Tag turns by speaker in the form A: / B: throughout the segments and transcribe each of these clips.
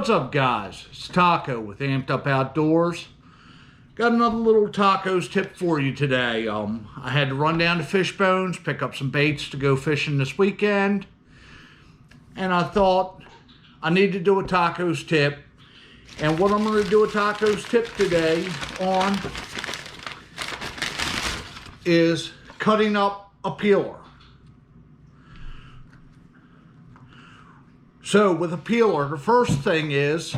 A: What's up, guys? It's Taco with Amped Up Outdoors. Got another little tacos tip for you today. I had to run down to Fishbones, pick up some baits to go fishing this weekend, and I thought I need to do a tacos tip. And what I'm going to do a tacos tip today on is cutting up a peeler. So with a peeler, the first thing is,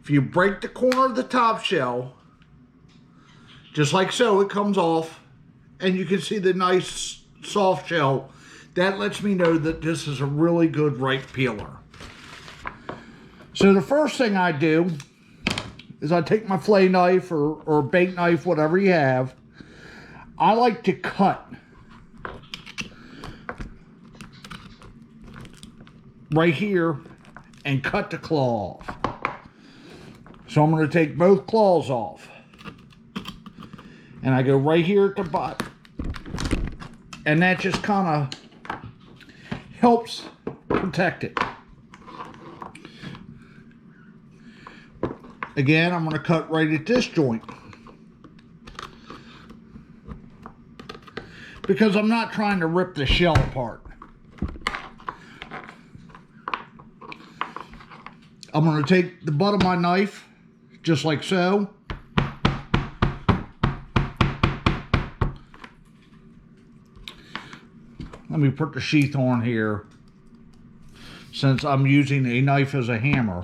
A: if you break the corner of the top shell, just like so, it comes off, and you can see the nice soft shell. That lets me know that this is a really good ripe peeler. So the first thing I do is I take my fillet knife or bait knife, whatever you have. I like to cut right here and cut the claw off. So I'm going to take both claws off, and I go right here at the butt, and that just kind of helps protect it. Again, I'm going to cut right at this joint because I'm not trying to rip the shell apart. I'm going to take the butt of my knife, just like so. Let me put the sheath on here, since I'm using a knife as a hammer.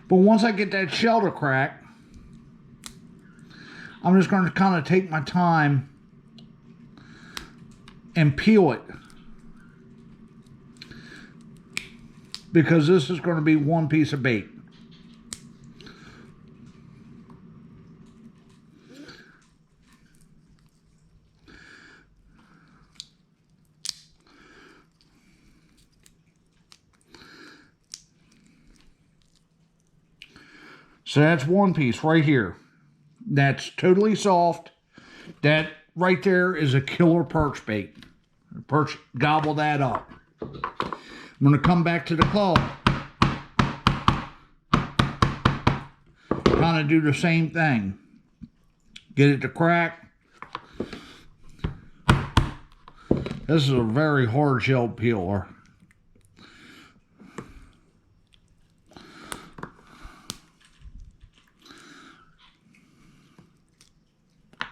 A: But once I get that shell to crack, I'm just going to kind of take my time and peel it, because this is going to be one piece of bait. So that's one piece right here. That's totally soft. That right there is a killer perch bait. Perch gobble that up. I'm going to come back to the claw. Kind of do the same thing. Get it to crack. This is a very hard shell peeler.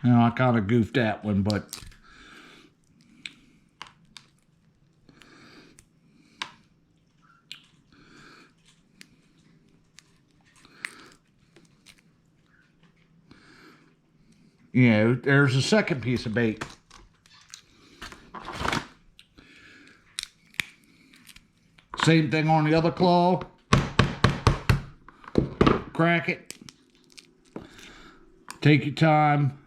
A: You know, I kind of goofed that one, but you know, there's a second piece of bait. Same thing on the other claw. Crack it. Take your time.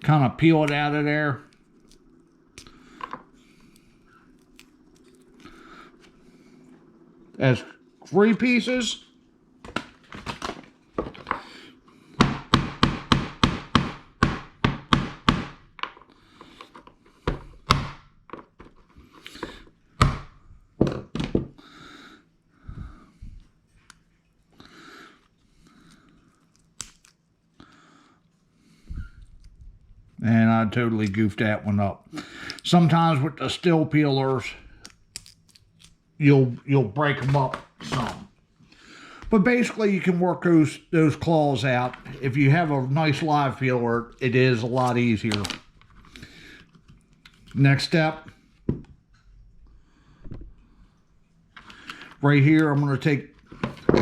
A: Kind of peel it out of there. That's 3 pieces. And I totally goofed that one up. Sometimes with the still peelers, you'll break them up some. But basically, you can work those claws out. If you have a nice live peeler, it is a lot easier. Next step. Right here, I'm going to take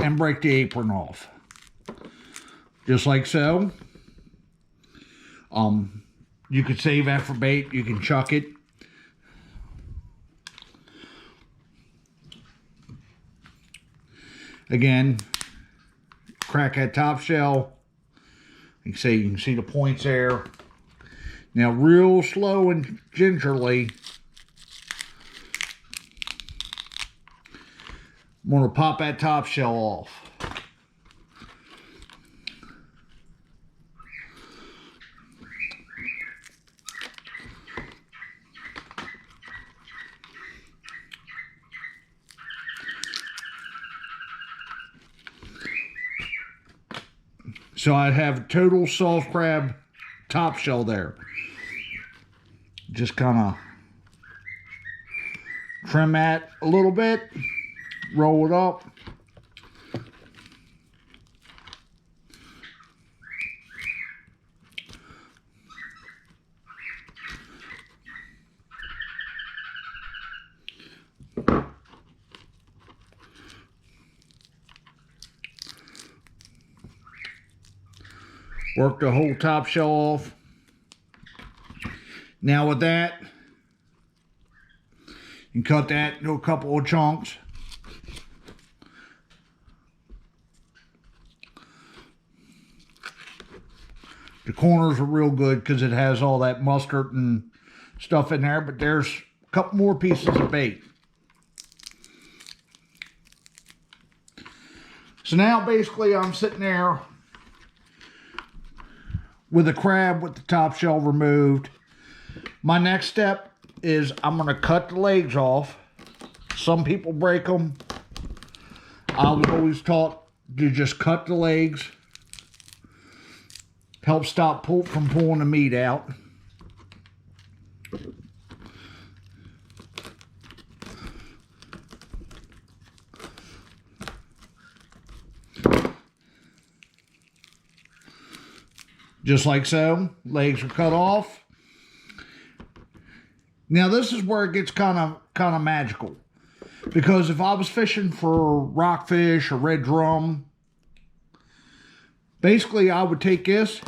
A: and break the apron off. Just like so. You could save that for bait. You can chuck it. Again, crack that top shell. You can see the points there. Now, real slow and gingerly, I'm going to pop that top shell off. So I have a total soft crab top shell there. Just kind of trim that a little bit, roll it up. Work the whole top shell off. Now with that, you can cut that into a couple of chunks. The corners are real good because it has all that mustard and stuff in there, but there's a couple more pieces of bait. So now basically I'm sitting there with a crab with the top shell removed. My next step is I'm going to cut the legs off. Some people break them. I was always taught to just cut the legs. Help stop from pulling the meat out. Just like so, legs are cut off. Now this is where it gets kind of magical, because if I was fishing for rockfish or red drum, basically I would take this,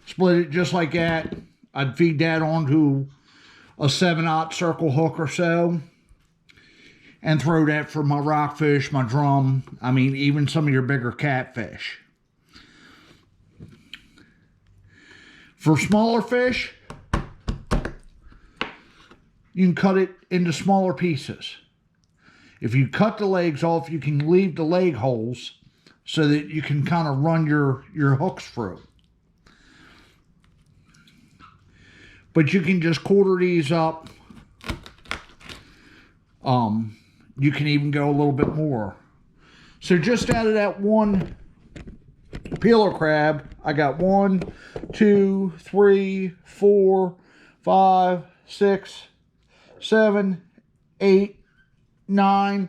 A: split it just like that. I'd feed that onto a 7/0 circle hook or so, and throw that for my rockfish, my drum. I mean, even some of your bigger catfish. For smaller fish, you can cut it into smaller pieces. If you cut the legs off, you can leave the leg holes so that you can kind of run your hooks through. But you can just quarter these up. You can even go a little bit more. So just out of that one peeler crab, I got 1, 2, 3, 4, 5, 6, 7, 8, 9.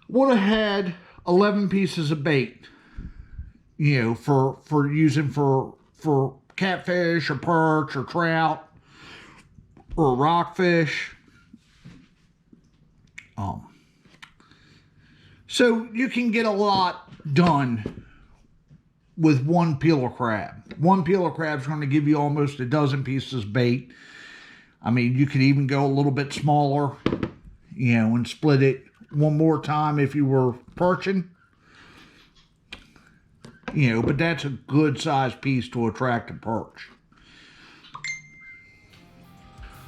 A: Would have had 11 pieces of bait, you know, for using for catfish or perch or trout or rockfish. So you can get a lot done with one peeler crab. One peeler crab is going to give you almost a dozen pieces of bait. I mean, you could even go a little bit smaller, you know, and split it one more time if you were perching. You know, but that's a good sized piece to attract a perch.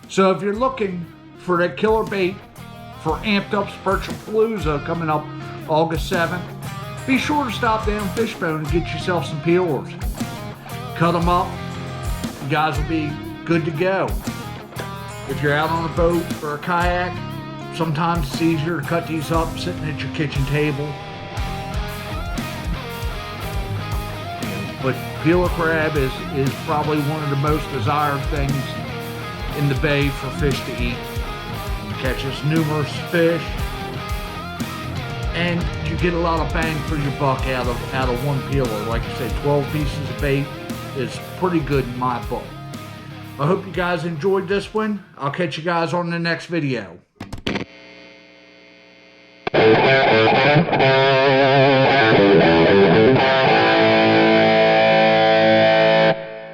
A: So if you're looking for that killer bait for Amped Up's Perch-a-Palooza coming up August 7th, be sure to stop down Fishbone and get yourself some peelers. Cut them up. You guys will be good to go. If you're out on a boat or a kayak, sometimes it's easier to cut these up sitting at your kitchen table. But peeler crab is probably one of the most desired things in the bay for fish to eat. It catches numerous fish, and you get a lot of bang for your buck out of one peeler. Like I said, 12 pieces of bait is pretty good in my book. I hope you guys enjoyed this one. I'll catch you guys on the next video.